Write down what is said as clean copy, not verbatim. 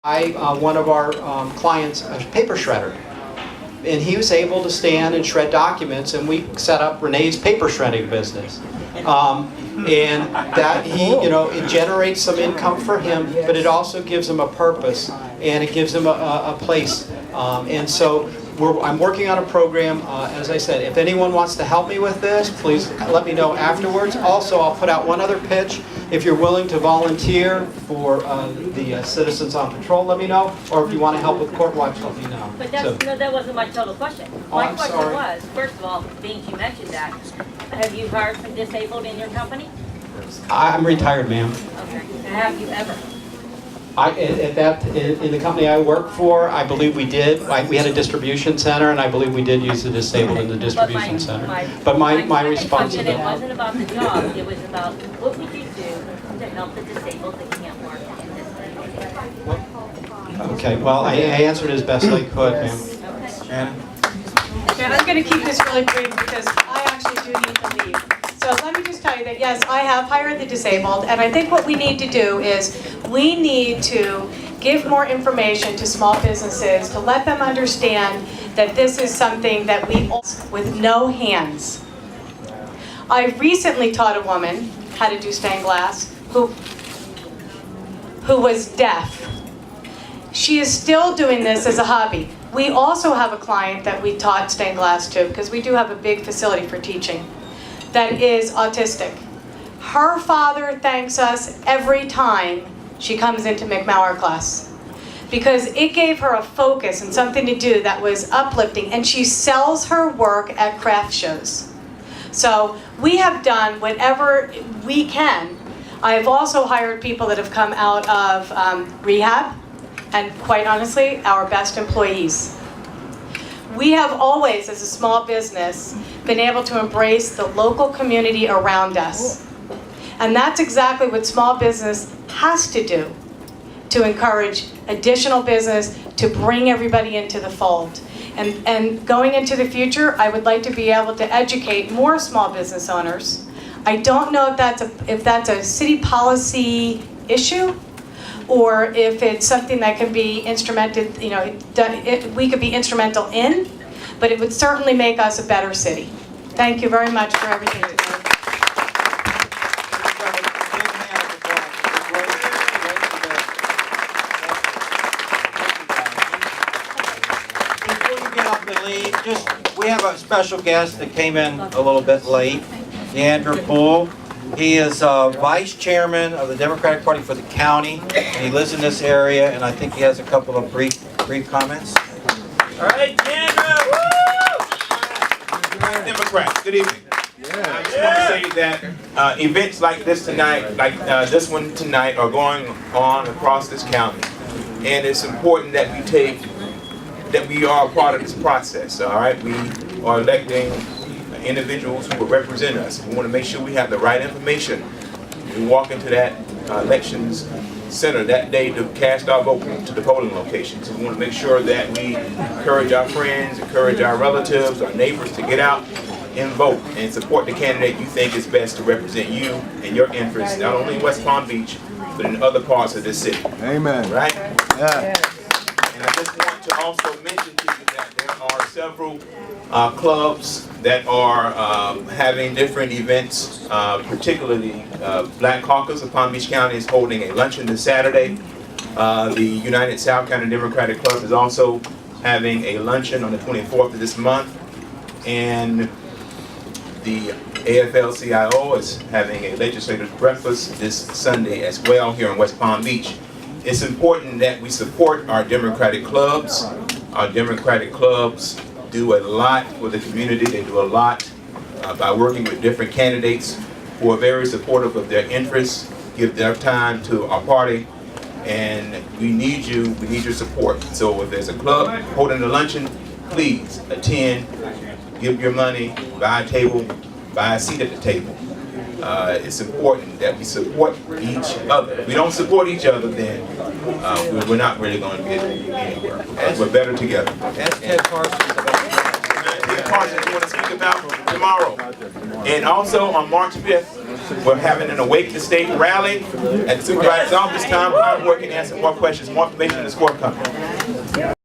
One of our clients, a paper shredder, and he was able to stand and shred documents, and we set up Renee's paper shredding business. And that it generates some income for him, but it also gives him a purpose, and it gives him a place. And so I'm working on a program. As I said, if anyone wants to help me with this, please let me know afterwards. Also, I'll put out one other pitch. If you're willing to volunteer for the Citizens on Patrol, let me know. Or if you want to help with court watch, let me know. But that wasn't my total question. My question was, first of all, being you mentioned that, have you hired some disabled in your company? I'm retired, ma'am. Okay. Have you ever? In the company I work for, I believe we did. We had a distribution center, and I believe we did use the disabled in the distribution center. But my responsibility. It wasn't about the job. It was about what would you do to help the disabled that can't work in this. Okay. Well, I answered as best I could, ma'am. Okay. And I'm going to keep this really brief because I actually do need to leave. So let me just tell you that, yes, I have hired the disabled, and I think what we need to do is we need to give more information to small businesses to let them understand that this is something that we all with no hands. I recently taught a woman how to do stained glass who was deaf. She is still doing this as a hobby. We also have a client that we taught stained glass to, because we do have a big facility for teaching, that is autistic. Her father thanks us every time she comes into McMauer class, because it gave her a focus and something to do that was uplifting, and she sells her work at craft shows. So we have done whatever we can. I've also hired people that have come out of rehab, and quite honestly, our best employees. We have always, as a small business, been able to embrace the local community around us. And that's exactly what small business has to do to encourage additional business, to bring everybody into the fold. And going into the future, I would like to be able to educate more small business owners. I don't know if that's a city policy issue, or if it's something that can be instrumented, we could be instrumental in, but it would certainly make us a better city. Thank you very much for everything you did. Before you get up and leave, we have a special guest that came in a little bit late, Andrew Poole. He is vice chairman of the Democratic Party for the county, and he lives in this area, and I think he has a couple of brief comments. All right, Andrew! Woo! Democrats, good evening. I just want to say that events like this tonight, this one tonight, are going on across this county, and it's important that we are a part of this process. All right, we are electing individuals who will represent us. We want to make sure we have the right information. We walk into that elections center that day to cast our vote to the polling locations. We want to make sure that we encourage our friends, encourage our relatives, our neighbors to get out and vote and support the candidate you think is best to represent you and your interests, not only in West Palm Beach, but in other parts of this city. Amen. Right? Yeah. And I just want to also mention to you that there are several clubs that are having different events, particularly Black Caucus of Palm Beach County is holding a luncheon this Saturday. The United South County Democratic Club is also having a luncheon on the 24th of this month. And the AFL-CIO is having a legislators breakfast this Sunday as well here in West Palm Beach. It's important that we support our Democratic clubs. Our Democratic clubs do a lot for the community. They do a lot by working with different candidates who are very supportive of their interests, give their time to our party, and we need you. We need your support. So if there's a club holding a luncheon, please attend, give your money, buy a table, buy a seat at the table. It's important that we support each other. If we don't support each other, then we're not really going to get anywhere. As we're better together. Ask Ted Parsons about Ted Parsons, you want to speak about tomorrow. And also on March 5th, We're having an Awake the State rally at the Supervisor's office. Tom Conwork can answer more questions, more information is forthcoming.